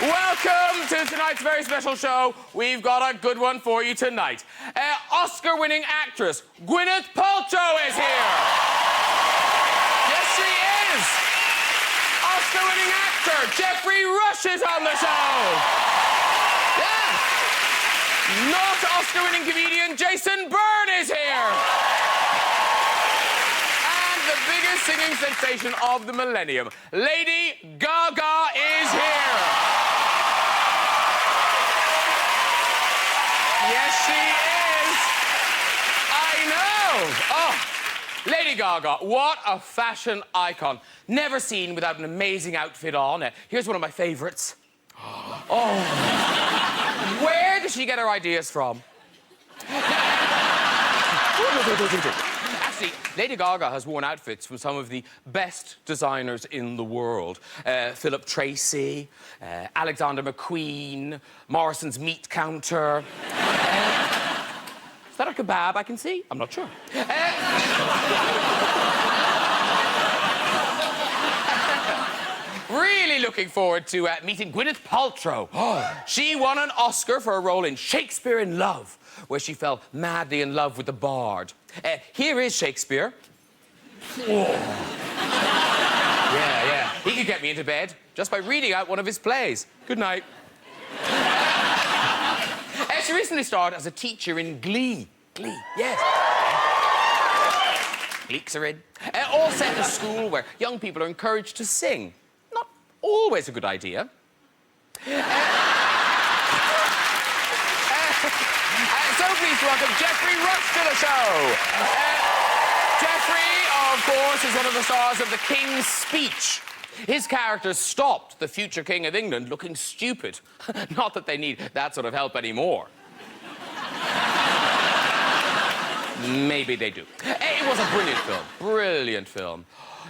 Welcome to tonight's very special show. We've got a good one for you tonight. Oscar-winning actress Gwyneth Paltrow is here. Yes, she is. Oscar-winning actor Geoffrey is on the show. Yeah. Not Oscar-winning comedian Jason Byrne is here. And the biggest singing sensation of the millennium, Lady Gaga is here. Yes, she is. I know. Oh, Lady Gaga, what a fashion icon. Never seen without an amazing outfit on. Here's one of my favourites. Oh. Where does she get her ideas from? Actually, Lady Gaga has worn outfits from some of the best designers in the world. Philip Tracy, Alexander McQueen, Morrison's Meat Counter. Is that a kebab I can see? I'm not sure. Really looking forward to meeting Gwyneth Paltrow. Oh. She won an Oscar for a role in Shakespeare in Love, where she fell madly in love with the bard. Here is Shakespeare. Oh. Yeah. He could get me into bed just by reading out one of his plays. Good night. She recently starred as a teacher in Glee. Glee, yes. Gleeks are in. All set in a school where young people are encouraged to sing. Not always a good idea. So pleased to welcome Geoffrey to the show. Geoffrey, of course, is one of the stars of The King's Speech. His character stopped the future King of England looking stupid. Not that they need that sort of help anymore. Maybe they do. It was a brilliant film. Brilliant film.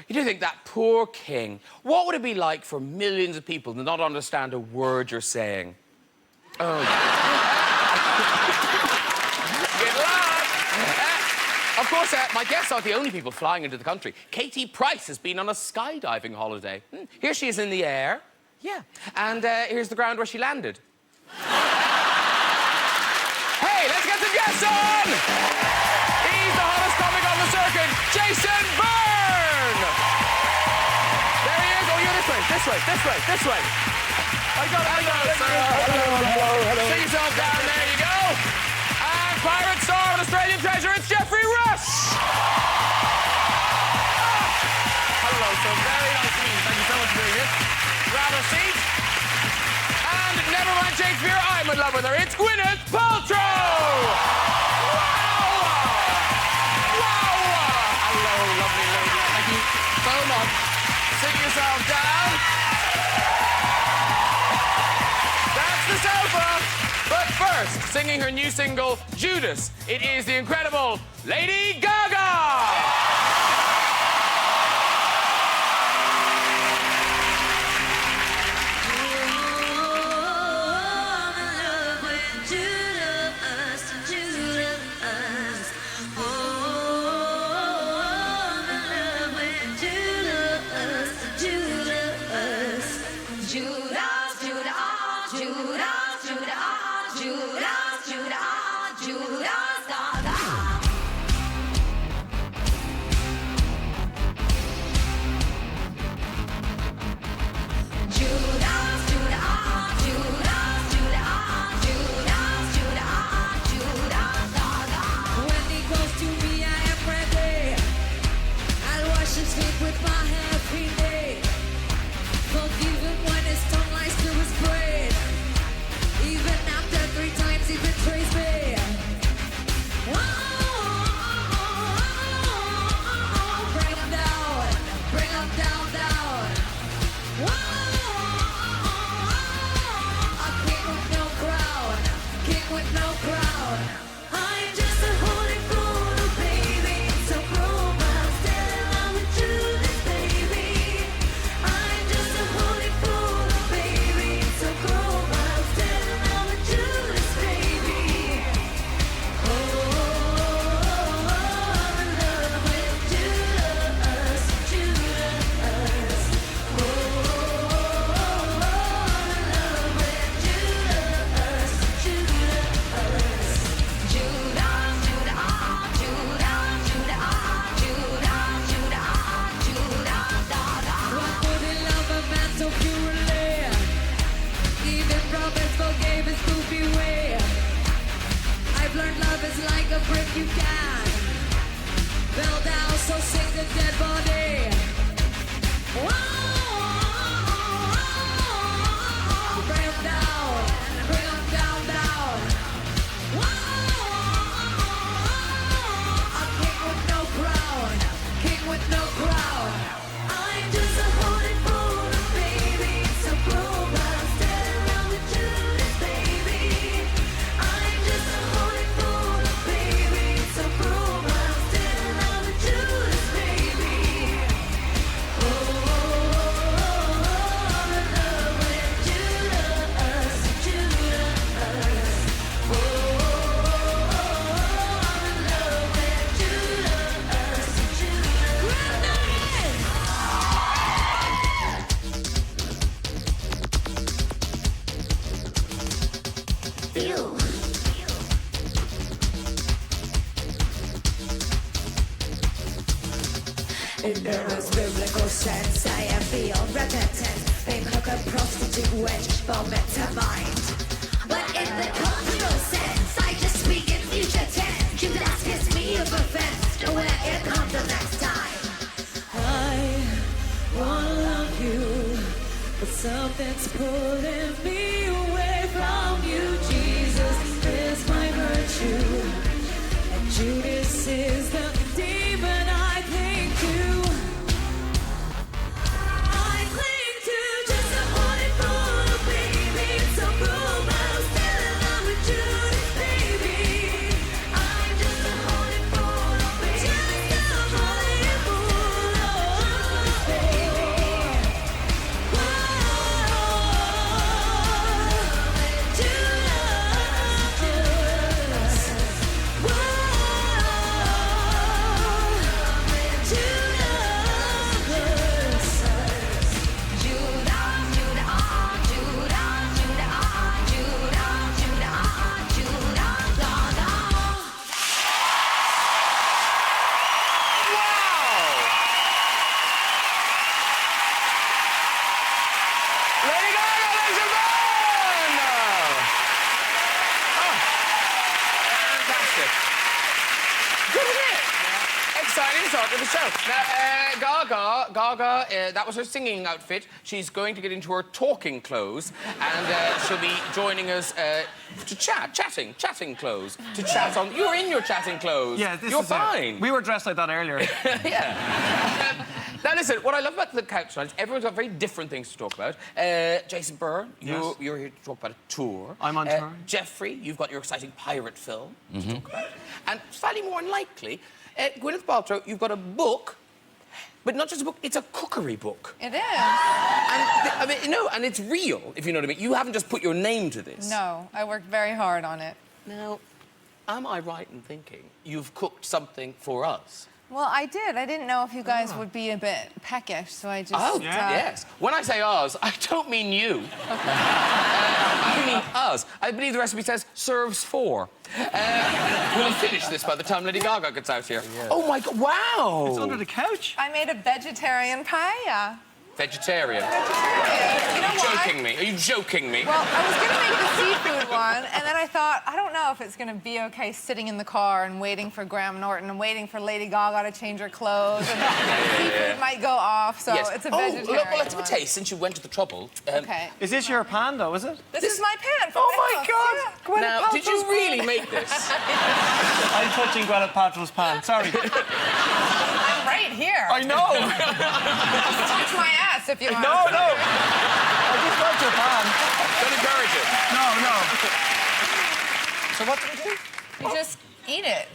You do think that poor king, what would it be like for millions of people to not understand a word you're saying? Oh, good luck. Of course, my guests aren't the only people flying into the country. Katie Price has been on a skydiving holiday. Here she is in the air. Yeah. And here's the ground where she landed. Hey, let's get some guests on! He's the hottest comic on the circuit, Jason Byrne! There he is. Oh, you're this way. I got it, sir. Hello. See yourself down. There you go. And pirate star and Australian treasure, it's Geoffrey. Hello, sir. Very nice to meet you. Thank you so much for doing this. Grab a seat. And never mind Shakespeare, I'm in love with her. It's Gwyneth Paltrow! Wow! Hello, lovely lady. Thank you so much. Sit yourself down. That's the sofa. But first, singing her new single, Judas, it is the incredible Lady Gaga! In Noah's biblical sense, I am beyond repentance. Being hooker, prostitute, witch, vomit to mind. But in the cultural sense, I just speak in future tense. You ask me of offense, and when it comes the next time. I wanna love you, but something's pulling me away from you. Jesus is my virtue, and Judas is the demon I cling to. I cling to just a wanted for a baby. It's so cruel, but I'm still in love with Judas, baby. I'm just a wanted for a baby. Just a wanted for a baby. Whoa, Judas. Whoa, Lady Gaga, ladies and Byrne! Oh, fantastic. Good, isn't it? Exciting start to the show. Now, Gaga, that was her singing outfit. She's going to get into her talking clothes, and she'll be joining us to chatting clothes. To chat on. You're in your chatting clothes. Yeah, this You're is fine. We were dressed like that earlier. Yeah. Now, listen, what I love about the couch tonight is everyone's got very different things to talk about. Jason Byrne, Yes. you're here to talk about a tour. I'm on tour. Geoffrey, you've got your exciting pirate film to talk about. And slightly more unlikely, Gwyneth Paltrow, you've got a book, but not just a book, it's a cookery book. It is. I mean, and it's real, if you know what I mean. You haven't just put your name to this. No, I worked very hard on it. Now, am I right in thinking you've cooked something for us? Well, I did. I didn't know if you guys would be a bit peckish, so I just... Oh, yes. When I say us, I don't mean you. I mean us. I believe the recipe says serves four. We'll finish this by the time Lady Gaga gets out here. Yeah. Oh, my God. Wow. It's under the couch. I made a vegetarian paella. Vegetarian. You know Are you why? joking me? Are you joking me? Well, I was going to make the seafood one, and then I thought, I don't know if it's going to be okay sitting in the car and waiting for Graham Norton and waiting for Lady Gaga to change her clothes, and the seafood might go off, so yes. it's a vegetarian well, let's have a one. taste since you went to the trouble. Okay. Is this your pan, though, is it? This is my pan from Oh, my my house. God. Yeah. Now, did you really make this? I'm touching Gwyneth Paltrow's pan. Sorry. I'm right here. I know. Touch my ass if you want. No. I just want your pan. Don't encourage it. No. So what do we do? You just eat it.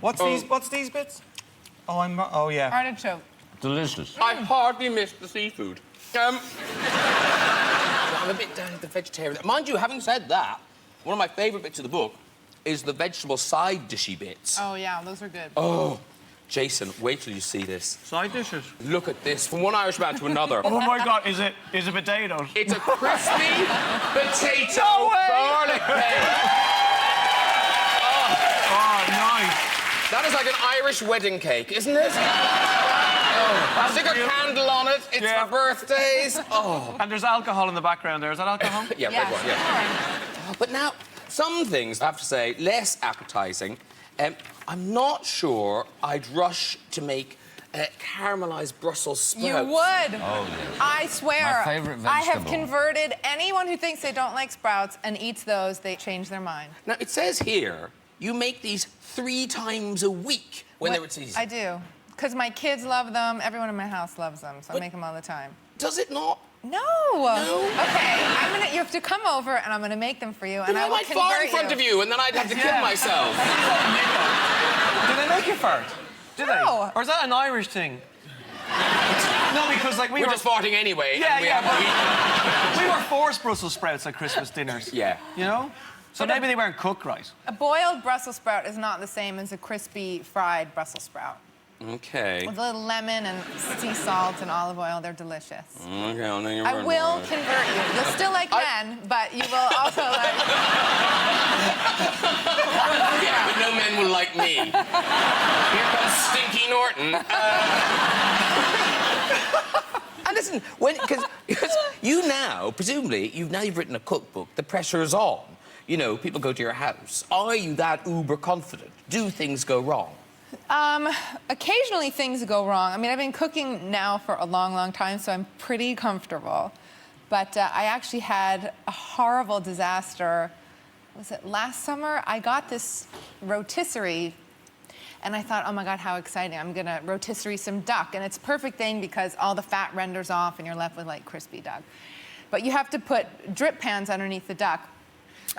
What's these bits? Oh, yeah. Artichoke. Delicious. I hardly missed the seafood. I'm a bit down with the vegetarian. Mind you, having said that, one of my favourite bits of the book is the vegetable side dishy bits. Oh, yeah, those are good. Oh, Jason, wait till you see this. Side dishes. Look at this, from one Irish man to another. Oh, my God. Is it potatoes? It's a crispy potato No way! garlic cake. Oh, nice. That is like an Irish wedding cake, isn't it? Oh, stick a candle on it. It's Yeah. for birthdays. Oh. And there's alcohol in the background there. Is that alcohol? Yeah, red wine, yeah. But now, some things, I have to say, less appetising. I'm not sure I'd rush to make caramelised Brussels sprouts. You would. Oh, yeah. I swear. My favourite I have vegetable. converted anyone who thinks they don't like sprouts and eats those, they change their mind. Now, it says here, you make these 3 times a week when they're at season. I do. Because my kids love them. Everyone in my house loves them, so I make them all the time. Does it not? No. Okay, you have to come over and I'm gonna make them for you, and I I will might fart in convert front of you, and then I'd have to kill Yeah. myself. Did they make you fart? Did they? No. Or is that an Irish thing? No, because like We're just farting anyway. Yeah, and we yeah, have we were forced Brussels sprouts at Christmas dinners. Yeah. You know? So maybe they weren't cooked right. A boiled Brussels sprout is not the same as a crispy fried Brussels sprout. Okay. With a little lemon and sea salt and olive oil, they're delicious. Okay, well, then you're I right. will convert you. You'll still like men, but you will also like... Yeah, but no men will like me. Here comes stinky And listen, because you now, presumably, you've written a cookbook. The pressure's on. You know, people go to your house. Are you that uber confident? Do things go wrong? Occasionally things go wrong. I mean, I've been cooking now for a long, long time, so I'm pretty comfortable. But I actually had a horrible disaster. Was it last summer? I got this rotisserie, and I thought, oh my God, how exciting. I'm gonna rotisserie some duck. And it's a perfect thing because all the fat renders off and you're left with like crispy duck. But you have to put drip pans underneath the duck.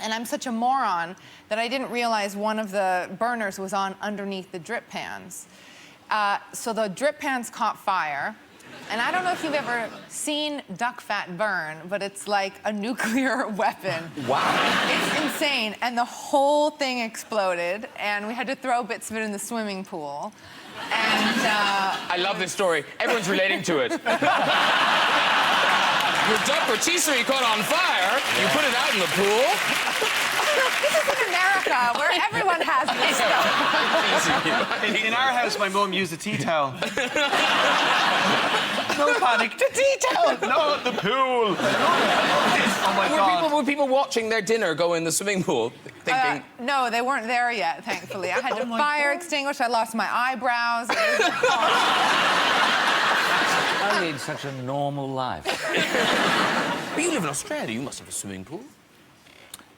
And I'm such a moron that I didn't realize one of the burners was on underneath the drip pans. So the drip pans caught fire. And I don't know if you've ever seen duck fat burn, but it's like a nuclear weapon. Wow. It's insane. And the whole thing exploded, and we had to throw bits of it in the swimming pool. And I love this story. Everyone's relating to it. Your duck rotisserie caught on fire. You put it out in the pool. this is in America, where everyone has this stuff. In our house, my mum used a tea towel. No panic. The tea towel. No, the pool. Oh my God. Were people watching their dinner go in the swimming pool thinking... No, they weren't there yet, thankfully. I had to fire extinguish. I lost my eyebrows. I lead such a normal life. But you live in Australia. You must have a swimming pool.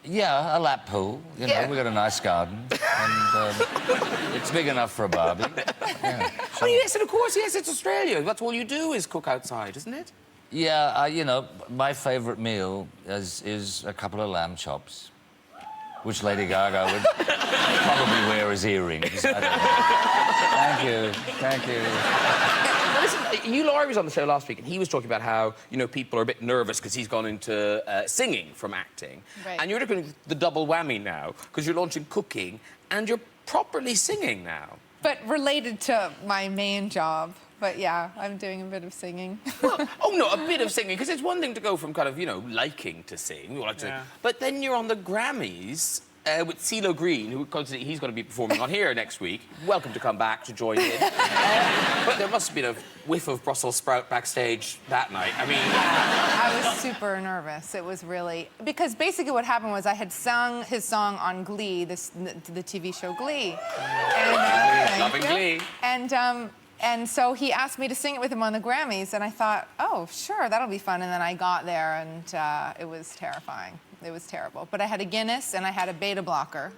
Yeah, a lap pool. You know, Yeah. we got a nice garden, and it's big enough for a barbie. Yeah. Oh, yes, and of course, yes, it's Australia. That's all you do is cook outside, isn't it? Yeah, you know, my favourite meal is a couple of lamb chops, which Lady Gaga would probably wear as earrings. I don't know. Thank you, thank you. Well, listen, Hugh Laurie was on the show last week, and he was talking about how, you know, people are a bit nervous because he's gone into singing from acting. Right. And you're doing the double whammy now because you're launching cooking and you're properly singing now. But related to my main job. But yeah, I'm doing a bit of singing. Well, oh, no, a bit of singing, because it's one thing to go from kind of, you know, liking to sing, we all like to sing, but then you're on the Grammys with CeeLo Green, who he's going to be performing on here next week. Welcome to come back to join in. But there must have been a whiff of Brussels sprout backstage that night. I mean... I was super nervous. It was really... Because basically what happened was I had sung his song on Glee, the TV show Glee. And, Loving Glee. And so he asked me to sing it with him on the Grammys, and I thought, oh, sure, that'll be fun. And then I got there, and it was terrifying. It was terrible. But I had a Guinness, and I had a beta blocker.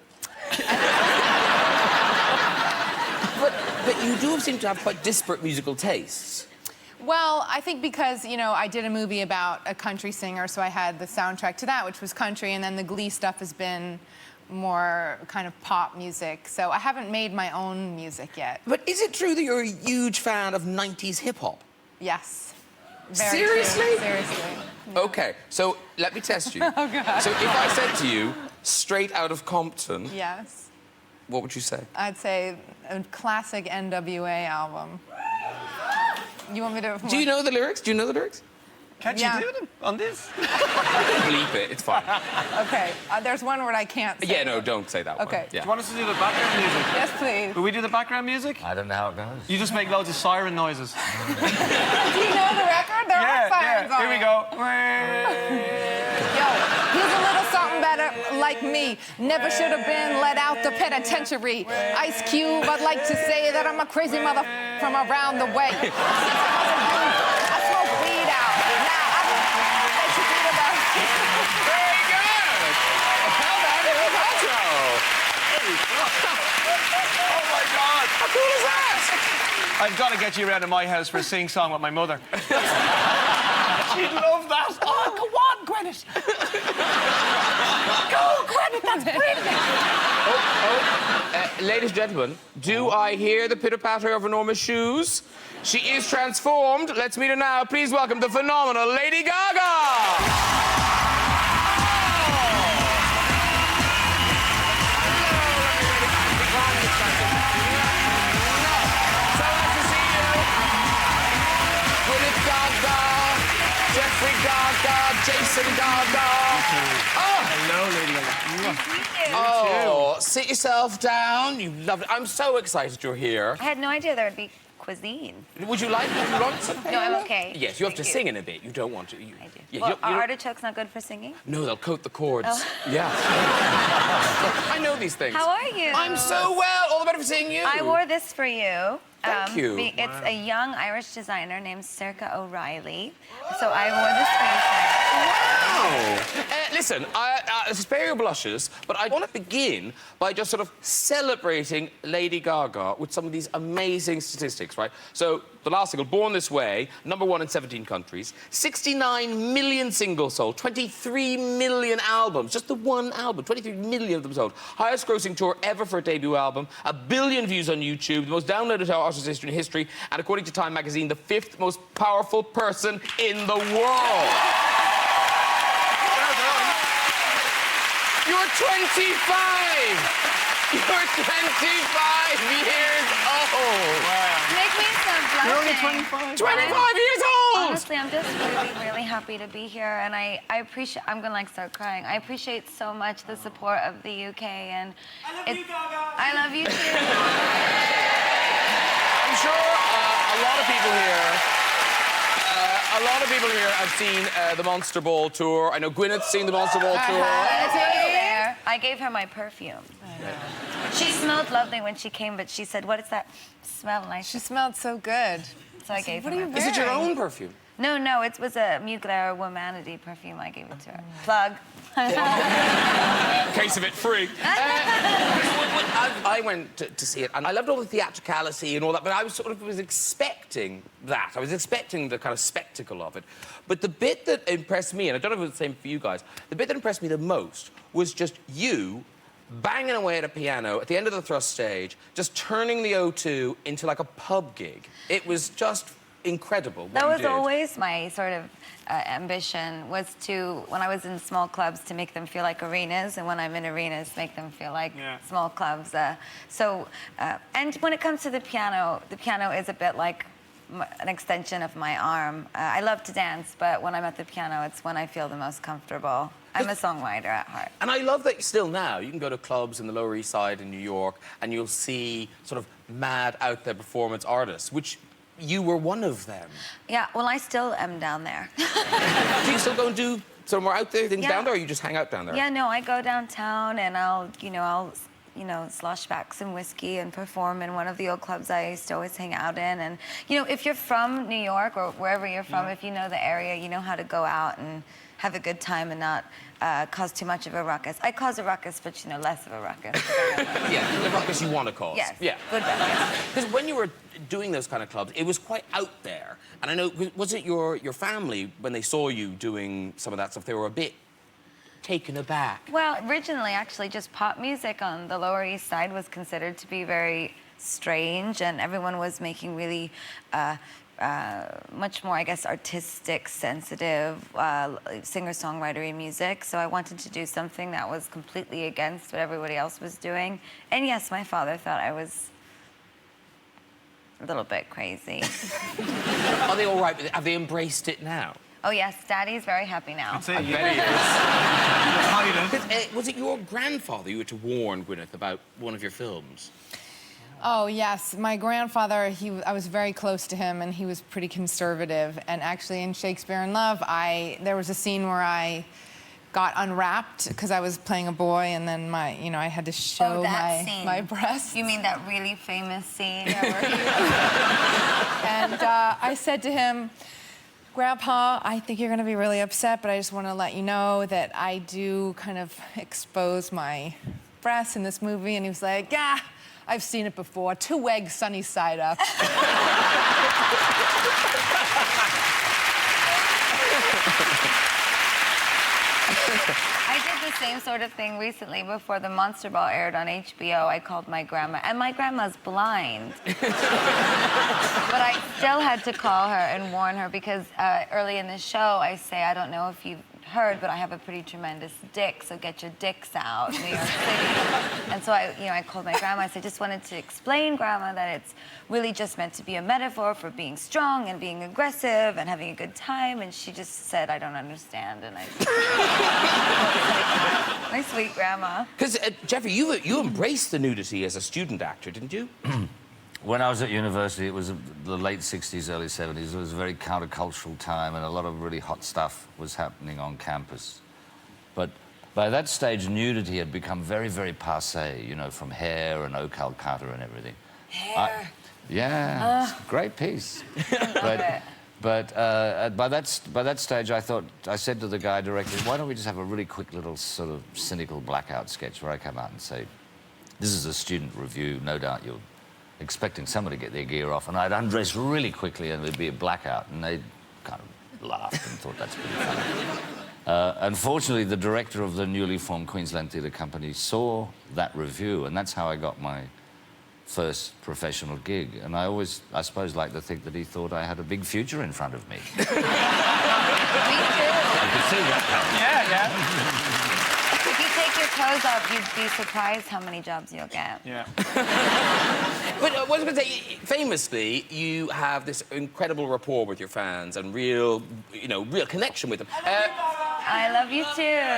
But you do seem to have quite disparate musical tastes. Well, I think because, you know, I did a movie about a country singer, so I had the soundtrack to that, which was country, and then the Glee stuff has been more kind of pop music. So I haven't made my own music yet. But is it true that you're a huge fan of 90s hip-hop? Yes. Very Seriously? true. Seriously. Yeah. OK, so let me test you. Oh, God. So if I said to you, straight out of Compton, Yes. what would you say? I'd say a classic NWA album. You want me to... Do you know the lyrics? Do you know the lyrics? Can't Yeah. you do them on this? Bleep it, it's fine. Okay, there's one word I can't say. Yeah, no, don't say that Okay. one. Do Yeah. you want us to do the background music? Yes, please. Will we do the background music? I don't know how it goes. You just make loads of siren noises. Do you know the record? There are sirens on Here we it. go. Yo, he's a little something better like me. Never should have been let out the penitentiary. Ice Cube, I'd like to say that I'm a crazy mother from around the way. I smoke weed out. Now I don't about Very good! How about it, Paltrow? Oh my God! How cool is that? I've got to get you around to my house for a sing-song with my mother. She'd love that. Oh, go on, Gwyneth. Go, Gwyneth, that's brilliant. Ladies and gentlemen, do I hear the pitter-patter of enormous shoes? She is transformed. Let's meet her now. Please welcome the phenomenal Lady Gaga! Gwyneth Gaga, Geoffrey Gaga, Jason Gaga. Oh, Hello, Lady Gaga. oh, sit yourself down. You love it. I'm so excited you're here. I had no idea there would be cuisine. Would you like some? No, I'm okay. Yes, you have to Thank sing in a bit. You don't want to. I do. Yeah, Well, you are don't- artichokes not good for singing? No, they'll coat the chords. Oh. Yeah. I know these things. How are you? I'm so well. All the better for seeing you. I wore this for you. Thank you. It's a young Irish designer named Circa O'Reilly. So I wore this for you tonight. Wow. Listen, I spare your blushes, but I want to begin by just sort of celebrating Lady Gaga with some of these amazing statistics, right? So, the last single, Born This Way, #1 in 17 countries, 69 million singles sold, 23 million albums, just the one album, 23 million of them sold. Highest grossing tour ever for a debut album, 1 billion views on YouTube, the most downloaded artist in history, and according to Time magazine, the 5th most powerful person in the world. You're 25! You're 25 years old! Make me some blushing. You're only 25. 25 years old! Honestly, I'm just really, really happy to be here, and I appreciate. I'm gonna like start crying. I appreciate so much the support of the UK, and I love you, Gaga. I love you too. I'm sure a lot of people here. A lot of people here have seen the Monster Ball tour. I know Gwyneth's seen the Monster Ball tour. There. I gave her my perfume. She smelled lovely when she came, but she said, "What is that smell?" And I She said, smelled so good. so I gave her. What are you my Is it your wearing? own perfume? No, it was a Mugler Womanity perfume. I gave it to her. Plug. Case of it free. I went to see it, and I loved all the theatricality and all that, but I was expecting that. I was expecting the kind of spectacle of it. But the bit that impressed me, and I don't know if it was the same for you guys, the bit that impressed me the most was just you banging away at a piano at the end of the thrust stage, just turning the O2 into like a pub gig. It was just incredible what That you was did. always my sort of ambition, was to, when I was in small clubs, to make them feel like arenas, and when I'm in arenas, make them feel like small clubs. And when it comes to the piano is a bit like an extension of my arm. I love to dance, but when I'm at the piano, it's when I feel the most comfortable. I'm a songwriter at heart. And I love that still now, you can go to clubs in the Lower East Side in New York, and you'll see sort of mad, out-there performance artists, which you were one of them. Yeah, well, I still am down there. Do you still go and do some more out there things Yeah. down there, or you just hang out down there? Yeah, no, I go downtown and I'll slosh back some whiskey and perform in one of the old clubs I used to always hang out in. And, if you're from New York or wherever you're from, if you know the area, you know how to go out and have a good time and not cause too much of a ruckus. I cause a ruckus, but, less of a ruckus. Yeah, the ruckus you want to cause. Yes, Yeah. good ruckus. Because when you were doing those kind of clubs, it was quite out there. And I know, was it your family, when they saw you doing some of that stuff, they were a bit taken aback? Well, originally, actually, just pop music on the Lower East Side was considered to be very strange, and everyone was making really much more, I guess, artistic, sensitive, singer-songwriter music. So I wanted to do something that was completely against what everybody else was doing. And yes, my father thought I was a little bit crazy. Are they all right with it? Have they embraced it now? Oh yes, Daddy's very happy now. That's it. I You bet he is. hide it. Was it your grandfather you were to warn Gwyneth about one of your films? Oh, yes. My grandfather, I was very close to him, and he was pretty conservative. And actually, in Shakespeare in Love, there was a scene where I got unwrapped because I was playing a boy, and then I had to show my breasts. You mean that really famous scene? And I said to him, Grandpa, I think you're going to be really upset, but I just want to let you know that I do kind of expose my breasts in this movie. And he was like, yeah, I've seen it before. 2 eggs sunny side up. I did the same sort of thing recently before the Monster Ball aired on HBO. I called my grandma, and my grandma's blind. But I still had to call her and warn her because early in the show I say, I don't know if you've heard, but I have a pretty tremendous dick, so get your dicks out, New York City. And so I called my grandma. I said, just wanted to explain, Grandma, that it's really just meant to be a metaphor for being strong and being aggressive and having a good time. And she just said, I don't understand. And my sweet grandma. Because, Geoffrey, you embraced the nudity as a student actor, didn't you? When I was at university, it was the late 60s, early 70s. It was a very countercultural time, and a lot of really hot stuff was happening on campus. But by that stage, nudity had become very, very passé, you know, from Hair and O. Calcutta and everything. Hair. Yeah, it's a great piece. But by that stage, I said to the guy directly, why don't we just have a really quick little sort of cynical blackout sketch where I come out and say, this is a student review, no doubt you're expecting someone to get their gear off, and I'd undress really quickly and there'd be a blackout, and they kind of laughed and thought that's pretty funny. Unfortunately, the director of the newly formed Queensland Theatre Company saw that review, and that's how I got my first professional gig. And I suppose, like to think that he thought I had a big future in front of me. Me too. I could see that coming. Yeah. If you take your clothes off, you'd be surprised how many jobs you'll get. Yeah. But what I was going to say, famously, you have this incredible rapport with your fans and real connection with them. I love you too.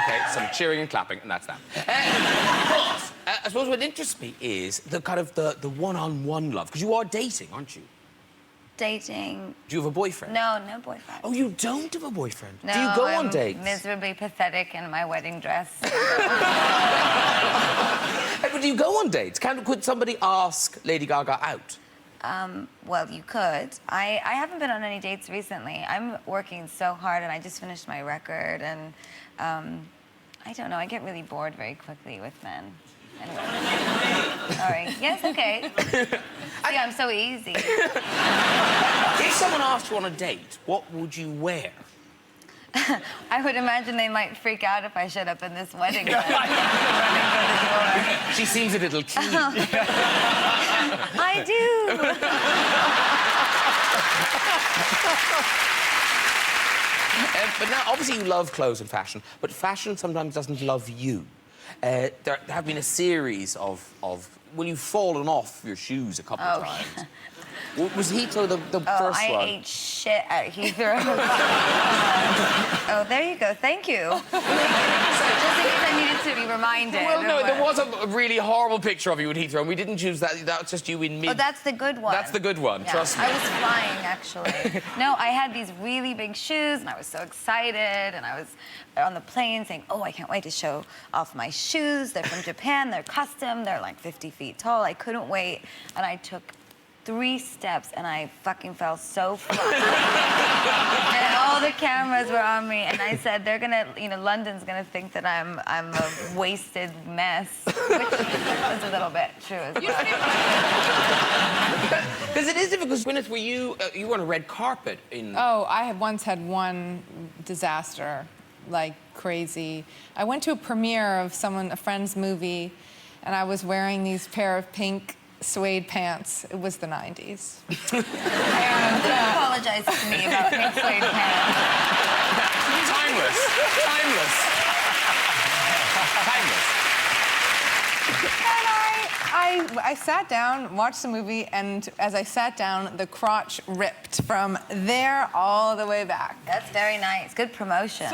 Okay, some cheering and clapping, and that's that. But I suppose what interests me is the kind of the one-on-one love, because you are dating, aren't you? Dating. Do you have a boyfriend? No, no boyfriend. Oh, you don't have a boyfriend? No, Do you go I'm on dates? miserably pathetic in my wedding dress. But do you go on dates? Could somebody ask Lady Gaga out? Well, you could. I haven't been on any dates recently. I'm working so hard, and I just finished my record, and I don't know, I get really bored very quickly with men. Anyway. Sorry. Yes, okay. See, I'm so easy. If someone asked you on a date, what would you wear? I would imagine they might freak out if I showed up in this wedding dress. She seems a little keen. I do. But now, obviously, you love clothes and fashion, but fashion sometimes doesn't love you. There have been a series of you've fallen off your shoes a couple of times. Yeah. Was Heathrow the first one? I ate shit at Heathrow. Oh, there you go. Thank you. Just in case I needed to be reminded. Well, no, there was a really horrible picture of you at Heathrow, and we didn't choose that. That was just you in mid... Oh, that's the good one. That's the good one, Yeah, trust me. I was flying, actually. No, I had these really big shoes, and I was so excited, and I was on the plane saying, oh, I can't wait to show off my shoes. They're from Japan, they're custom, they're like 50 feet tall. I couldn't wait, and I took 3 steps, and I fucking fell so flat. And all the cameras were on me, and I said, they're gonna, London's gonna think that I'm a wasted mess, which was a little bit true as well. Because it is difficult. Gwyneth, were you were on a red carpet in... Oh, I had once had one disaster, like crazy. I went to a premiere of a friend's movie, and I was wearing these pair of pink suede pants. It was the 90s. And Apologize to me about pink suede pants. Timeless. And I sat down, watched the movie, and as I sat down, the crotch ripped from there all the way back. That's very nice. Good promotion.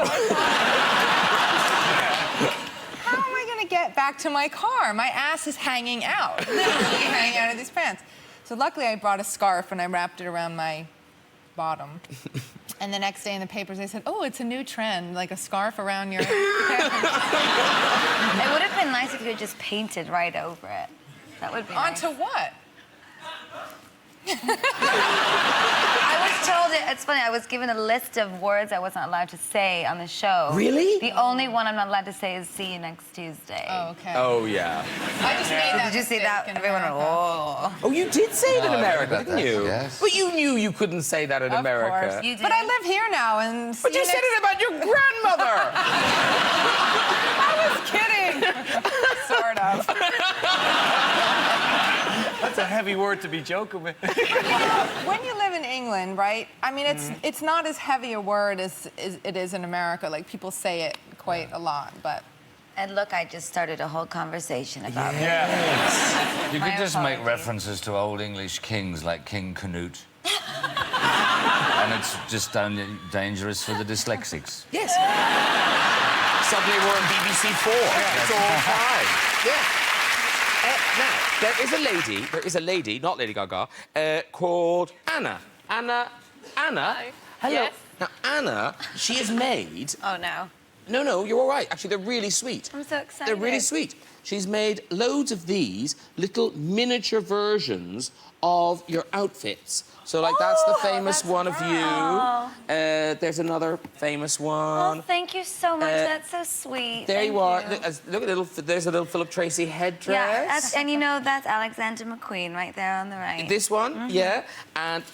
How am I gonna get back to my car? My ass is hanging out, literally hanging out of these pants. So luckily I brought a scarf and I wrapped it around my bottom. And the next day in the papers they said, oh, it's a new trend, like a scarf around your pants. It would have been nice if you had just painted right over it. That would be nice. Onto what? I was told it's funny, I was given a list of words I wasn't allowed to say on the show. Really? The only one I'm not allowed to say is see you next Tuesday. Oh, okay. Oh, yeah. I just made that Did you see mistake that? in Everyone went, America. oh. Oh, you did say it in I heard America, about didn't that, you? yes. But you knew you couldn't say that in Of America. course. You did. But I live here now, and But you said it about your grandmother! I was kidding. Sort of. That's a heavy word to be joking with. When you live in England, right? I mean, it's not as heavy a word as it is in America. Like, people say it quite a lot, but... And look, I just started a whole conversation about it. You My could just make apologies. references to old English kings like King Canute. And it's just only dangerous for the dyslexics. Yes. Suddenly we're on BBC 4. It's all fine. Yeah. Now, There is a lady, not Lady Gaga, called Anna. Anna. Hello. Yes? Now, Anna, she has made... Oh, no. No, you're all right. Actually, they're really sweet. I'm so excited. They're really sweet. She's made loads of these little miniature versions of your outfits. So, like, that's the famous one of you. There's another famous one. Oh, thank you so much. That's so sweet. There Thank you are. Look at there's a little Philip Tracy headdress. Yeah, and you know, that's Alexander McQueen right there on the right. This one, yeah. And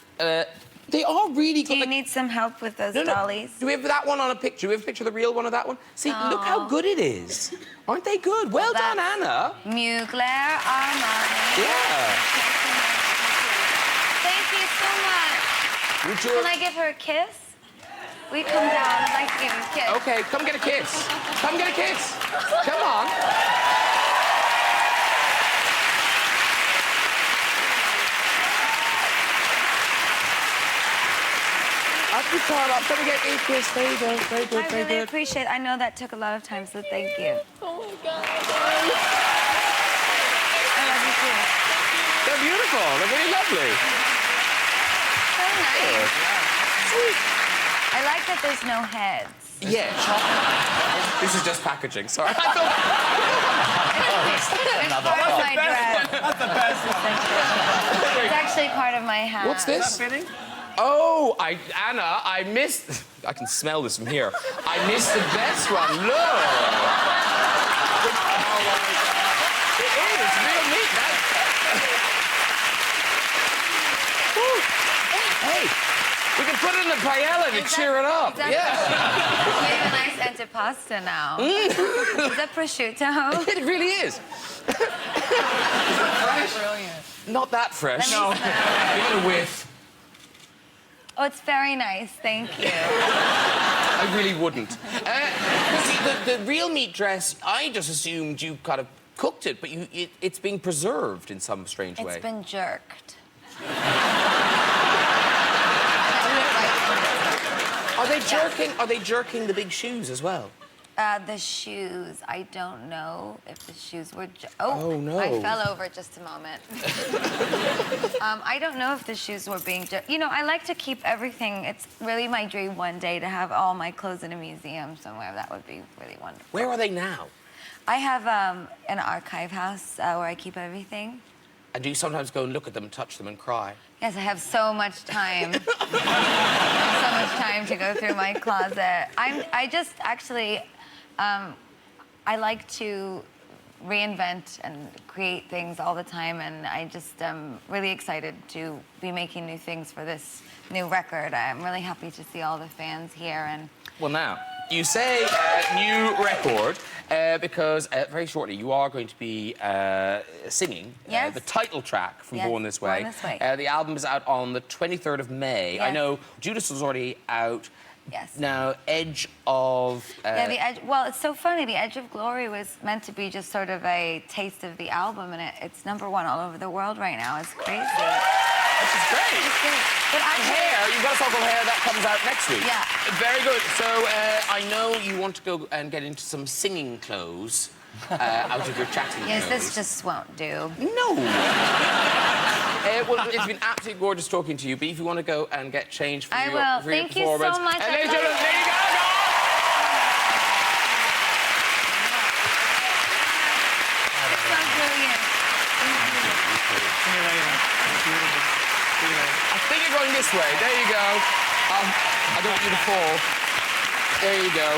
they are really good. Do you need some help with those No. dollies? Do we have that one on a picture? Do we have a picture of the real one of that one? See, look how good it is. Aren't they good? Well done, Anna. Mugler Armani. Yeah. Thank you so much. Would you... Can I give her a kiss? We come down. I'd like to give you a kiss. Okay, come get a kiss. Come get a kiss. Come on. Up you come up. Come and get a kiss. There you go. Very good, I very really good. appreciate it. I know that took a lot of time, so thank you. Oh my God. I love you too. They're beautiful. They're really lovely. So nice. I like that there's no heads. Yeah. This is just packaging. Sorry. It's part of my dress. That's the best one. It's actually part of my hat. What's this? Fitting? Oh, Anna, I missed... I can smell this from here. I missed the best one. Look. Oh, my God. It is. It's real meat. Hey, we can put it in the paella to cheer it up. Exactly. Yeah. We have a nice antipasta now. Is that prosciutto? It really is. Brilliant. Not that fresh. No. Give it a whiff. Oh, it's very nice. Thank you. I really wouldn't. See, the real meat dress, I just assumed you kind of cooked it, but it's being preserved in some strange way. It's been jerked. Are they jerking the big shoes as well? The shoes. I don't know if the shoes were... Oh, no. I fell over just a moment. I don't know if the shoes were being... You know, I like to keep everything. It's really my dream one day to have all my clothes in a museum somewhere. That would be really wonderful. Where are they now? I have an archive house where I keep everything. And do you sometimes go and look at them, touch them, and cry? Yes, I have so much time. So much time to go through my closet. I just actually... I like to reinvent and create things all the time, and I just am really excited to be making new things for this new record. I'm really happy to see all the fans here. And Well, now, you say new record because very shortly you are going to be singing Yes. the title track from Yes, Born This Way. Born This Way. The album is out on the 23rd of May. I Yes. know Judas was already out. yes. Now, Edge of... Yeah, the edge. Well, it's so funny. The Edge of Glory was meant to be just sort of a taste of the album, and it's #1 all over the world right now. It's crazy. Which is great. It's great. But Hair, you've got a song called Hair that comes out next week. Yeah. Very good. So I know you want to go and get into some singing clothes out of your chatting Yes, clothes. this just won't do. No. Well, it's been absolutely gorgeous talking to you, but if you want to go and get changed for I your, will. for your Thank you so performance... much. And ladies and gentlemen, Lady Gaga! It's so brilliant. See you later. Beautiful. See you later. I think you're going this way. There you go. I don't want you to fall. There you go.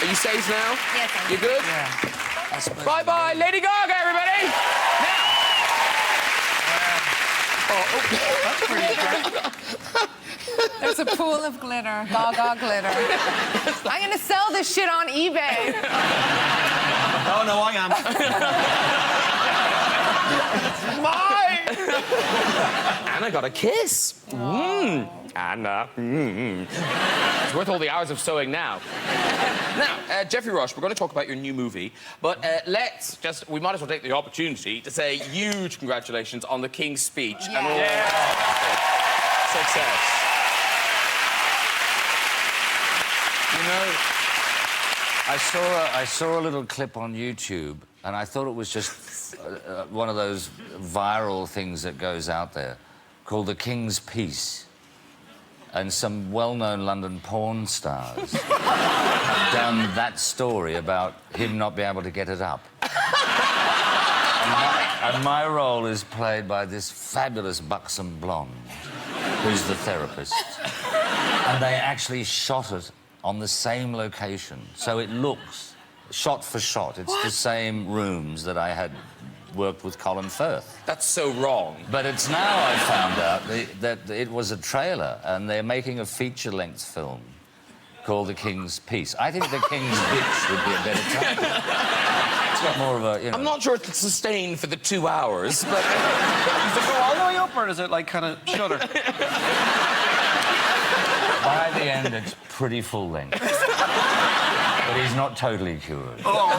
Are you safe now? Yes, I'm You good? Yeah. Bye-bye, Lady Gaga, everybody! Now! That's pretty good. There's a pool of glitter, Gaga glitter. I'm gonna sell this shit on eBay. Oh, no, I am. Mine! Anna got a kiss. Anna. It's worth all the hours of sewing now. Now, Geoffrey Rush, we're going to talk about your new movie, but we might as well take the opportunity to say huge congratulations on the King's Speech and all success. You know, I saw a little clip on YouTube, and I thought it was just one of those viral things that goes out there, called The King's Peace. And some well-known London porn stars have done that story about him not being able to get it up. And my role is played by this fabulous buxom blonde, who's the therapist. And they actually shot it on the same location, so it looks, shot for shot, it's the same rooms that I had worked with Colin Firth. That's so wrong. But it's now I found out that it was a trailer, and they're making a feature-length film called The King's Peace. I think The King's Bitch would be a better title. It's got more of a, you know... I'm not sure it's sustained for the 2 hours, but... Does it go all the way up, or is it, like, kind of shudder? By the end, it's pretty full length. But he's not totally cured. Oh,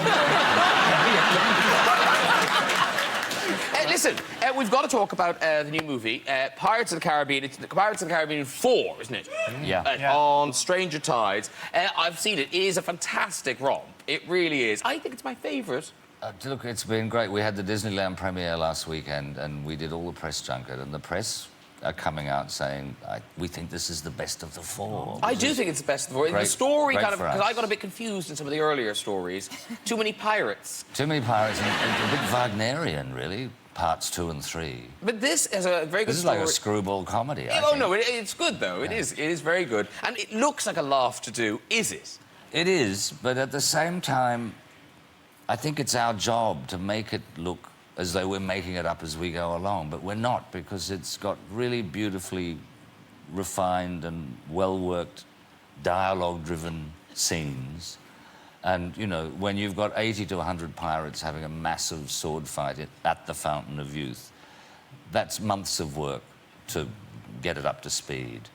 Listen, we've got to talk about the new movie, Pirates of the Caribbean. It's Pirates of the Caribbean 4, isn't it? Yeah. On Stranger Tides. I've seen it. It is a fantastic romp. It really is. I think it's my favourite. Look, it's been great. We had the Disneyland premiere last weekend, and we did all the press junket, and the press are coming out saying, we think this is the best of the 4. I do think it's the best of the 4. The story kind of... Because I got a bit confused in some of the earlier stories. Too many pirates. Too many pirates, and a bit Wagnerian, really, parts 2 and 3. But this is a very good story. This is like a screwball comedy, I Oh, think. no, it's good, though. It is. It is very good. And it looks like a laugh to do. Is it? It is, but at the same time, I think it's our job to make it look as though we're making it up as we go along, but we're not, because it's got really beautifully refined and well-worked, dialogue-driven scenes. And, you know, when you've got 80 to 100 pirates having a massive sword fight at the Fountain of Youth, that's months of work to get it up to speed.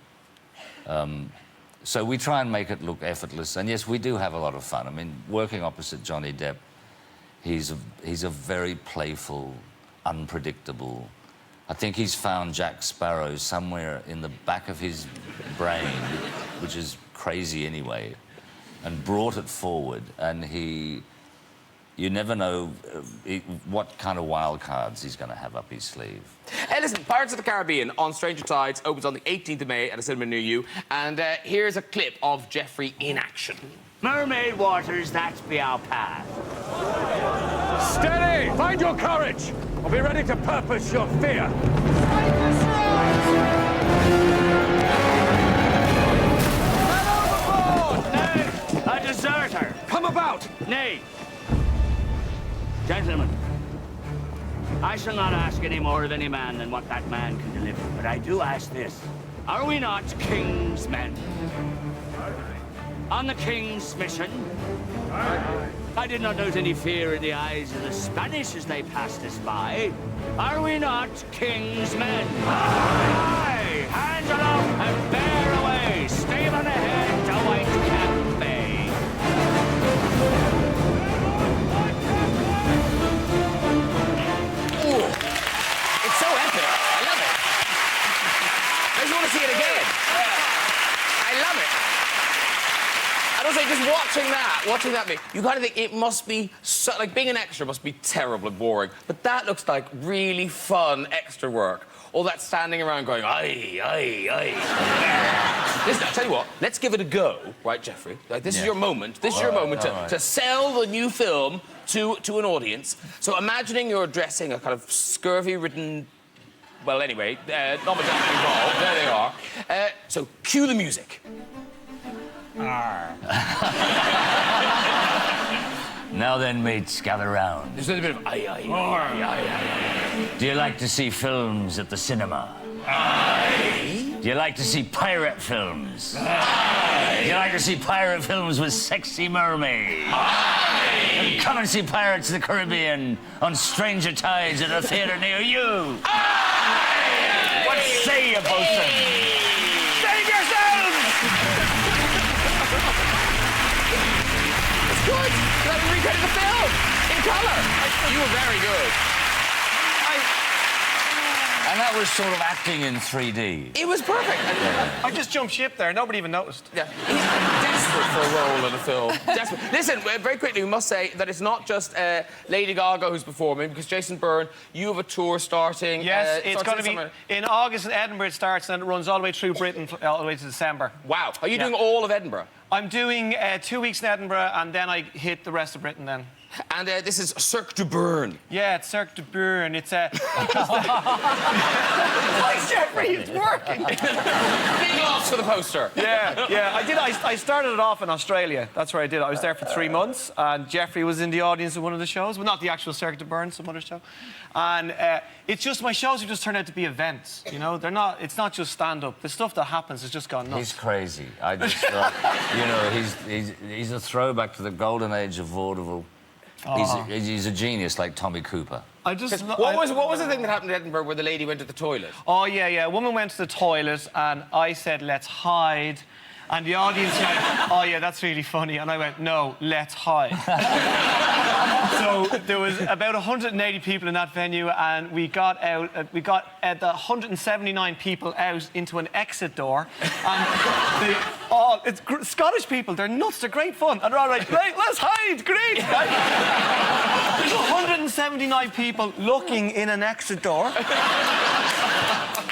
So we try and make it look effortless, and yes, we do have a lot of fun. I mean, working opposite Johnny Depp, he's a very playful, unpredictable... I think he's found Jack Sparrow somewhere in the back of his brain, which is crazy anyway, and brought it forward, and you never know what kind of wild cards he's going to have up his sleeve. Listen, Pirates of the Caribbean on Stranger Tides opens on the 18th of May at a cinema near you, and here's a clip of Geoffrey in action. Mermaid waters, that be our path. Steady! Find your courage! I'll be ready to purpose your fear. A deserter. Come about! Nay. Gentlemen, I shall not ask any more of any man than what that man can deliver, but I do ask this. Are we not king's men? On the king's mission? I did not note any fear in the eyes of the Spanish as they passed us by. Are we not king's men? Aye! Hands aloft and bear away! Stave on ahead to Whitecap Bay! Ooh. It's so epic. I love it. I just want to see it again. I love it. And also, just watching that bit, you kind of think it must be so, like, being an extra must be terribly boring. But that looks like really fun extra work. All that standing around going, aye, aye, aye. Listen, I'll tell you what, let's give it a go, right, Geoffrey? Like, this is your moment. This is your moment to sell the new film to an audience. So imagining you're addressing a kind of scurvy-ridden... Well, anyway, not much acting involved. There they are. So cue the music. Now then, mates, gather round. There's a little bit of aye, aye, aye, aye, aye. Do you like to see films at the cinema? Aye. Do you like to see pirate films? Aye. Do you like to see pirate films with sexy mermaids? Aye. Come and see Pirates of the Caribbean on Stranger Tides at a theatre near you. Aye. What say you, bosun? Save yourselves! It's good. Let me recreate the film in colour. You were very good. And that was sort of acting in 3D. It was perfect. I just jumped ship there. Nobody even noticed. Yeah. for a role in a film. Desperate. Listen, very quickly, we must say that it's not just Lady Gaga who's performing, because Jason Byrne, you have a tour starting. Yes, it's going to be in August in Edinburgh. It starts and it runs all the way through Britain, all the way to December. Wow. Are you doing all of Edinburgh? I'm doing 2 weeks in Edinburgh, and then I hit the rest of Britain then. And this is Cirque du Byrne. Yeah, it's Cirque du Byrne. It's Thanks, Geoffrey, it's working. Big loss for the poster. Yeah. I started it off in Australia. That's where I did it. I was there for 3 months, and Geoffrey was in the audience of one of the shows. Well, not the actual Cirque du Byrne, some other show. And it's just, my shows have just turned out to be events, you know? It's not just stand-up. The stuff that happens has just gone nuts. He's crazy. I just thought, you know, he's a throwback to the golden age of vaudeville. He's a genius like Tommy Cooper. What was the thing that happened in Edinburgh where the lady went to the toilet? Oh, yeah. A woman went to the toilet, and I said, let's hide. And the audience went, oh, yeah, that's really funny. And I went, no, let's hide. So there was about 180 people in that venue, and we got out, the 179 people out into an exit door. And it's Scottish people, they're nuts, they're great fun. And they're all like, let's hide, great. There's 179 people looking in an exit door.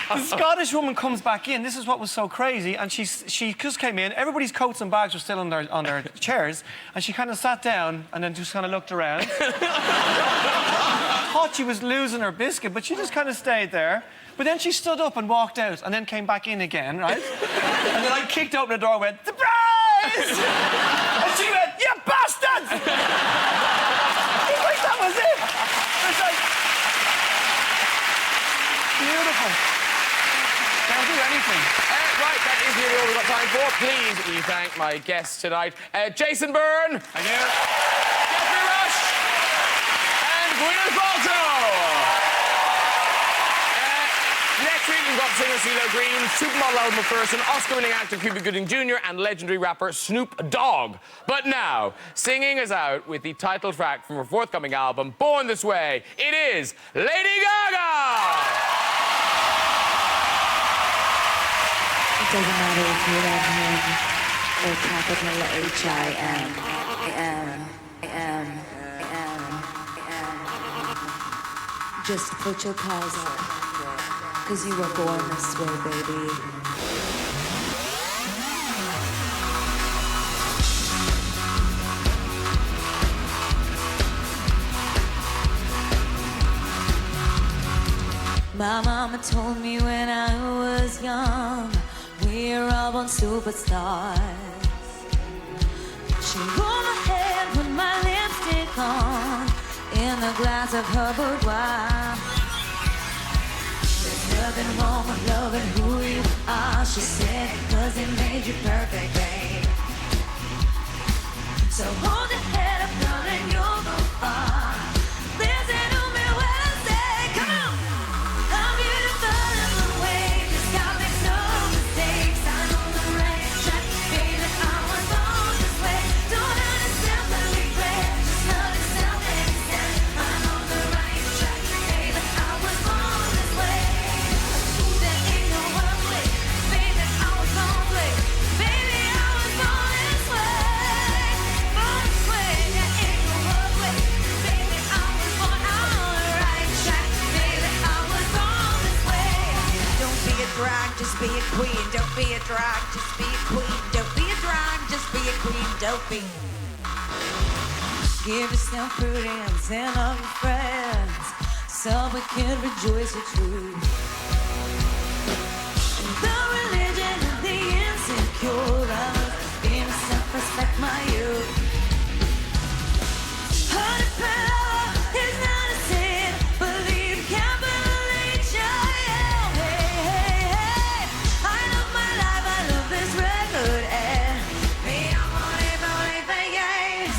The Scottish woman comes back in. This is what was so crazy. And she just came in. Everybody's coats and bags were still on their chairs. And she kind of sat down and then just kind of looked around. Thought she was losing her biscuit, but she just kind of stayed there. But then she stood up and walked out and then came back in again, right? And then I kicked open the door and went, surprise! And she went, you bastards! Like, that was it. It's like... Beautiful. Can't do anything. Right, that is really all we've got time for. Please, we thank my guests tonight. Jason Byrne. Thank you. Geoffrey Rush. And Gwyneth Paltrow. Next week, we've got singer CeeLo Green, supermodel Ellen McPherson, Oscar-winning actor Cuba Gooding Jr., and legendary rapper Snoop Dogg. But now, singing us out with the title track from her forthcoming album, Born This Way, it is Lady Gaga! It doesn't matter if you love him or capital H-I-M. Just put your paws up, 'cause you were born this way, baby. My mama told me when I was young, we're all born superstars. She rolled my hair, put my lipstick on, in a glass of her boudoir. There's nothing wrong with loving who you are, she said, 'cause it made you perfect, babe. So hold your head up, girl, and you'll go far. Listen to me when I say, come on! I'm beautiful in the way, just gotta make no mistakes. I'm on the right track, baby, I was born this way. Don't understand the regret, just understand and stand. I'm on the right track, baby, I was born this way. There ain't no one way, baby, I was born this way. Baby, I was born this way. Born this way, there ain't no one way. Baby, I was born on the right track. Baby, I was born this way. Don't be a drag, just be a queen. Don't be a drag, just be a queen. Don't be a drag, just be a queen. Don't be. Give yourself prudence and all your friends, so we can rejoice the truth. The religion of the insecure, I must be myself, respect my youth. Honey, love is not a sin, believe capital H-I-M. Hey, hey, hey, I love my life, I love this record, and me, I'm on it, yeah.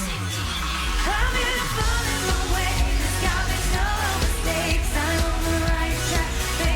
I'm beautiful in my way, just gotta make no mistakes. I'm on the right track, baby.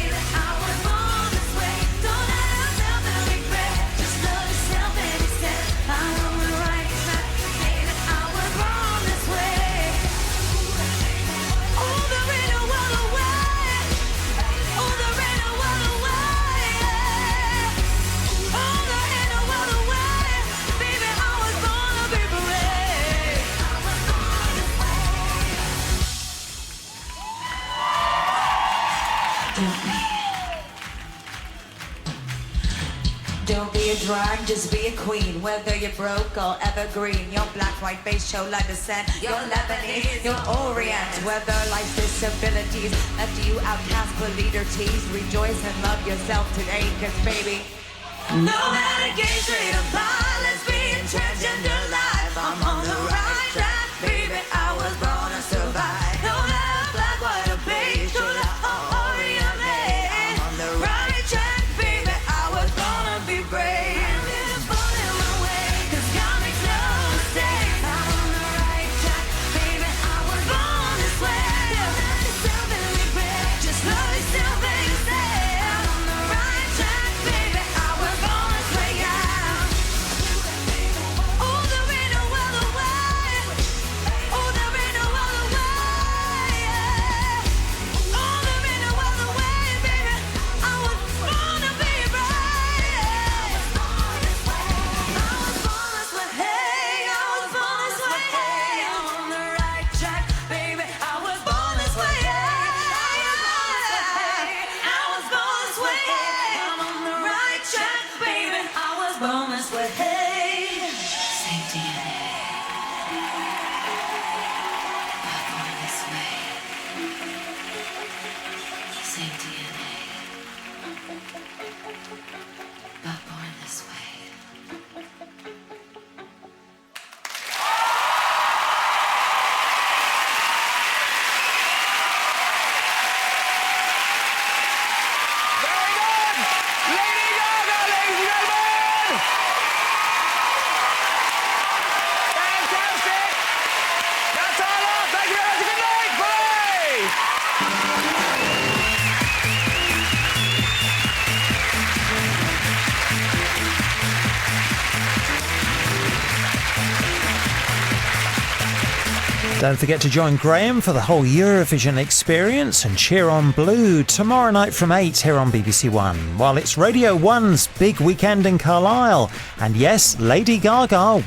Don't be a drag, just be a queen. Whether you're broke or evergreen, your black, white face show like descent. You're Lebanese, you're Orient. Whether life's disabilities left you outcast but leader teased, rejoice and love yourself today, cause baby, no matter gay, straight or bi, lesbian, transgender life, I'm on the right track, baby. I was born to survive. No matter black, white or beige, true love or Orient, I'm on the right track, baby. I was born to be brave. I'm beautiful in my way, 'cause God makes no mistakes. I'm on the right track, baby. I was born this way. Love yourself and be brave. Just love yourself and you say, I'm on the right track, baby. I was born this way, yeah. Oh, there ain't no other way. Oh, there ain't no other way, yeah. Oh, there ain't no other way, baby. I was born to be brave. I was born this way. Hey, I was born this way. Hey, I'm on the right track, baby. I was born this way. I was born this way. I'm on the right track, baby. I was born this way. Same DNA. Born this way. Same DNA. But born this way. Very good! Lady Gaga, ladies and gentlemen! Fantastic! That's all up. Thank you very much. Good night. Bye! Don't forget to join Graham for the whole Eurovision experience and cheer on Blue tomorrow night from 8 here on BBC One, while it's Radio 1's big weekend in Carlisle. And yes, Lady Gaga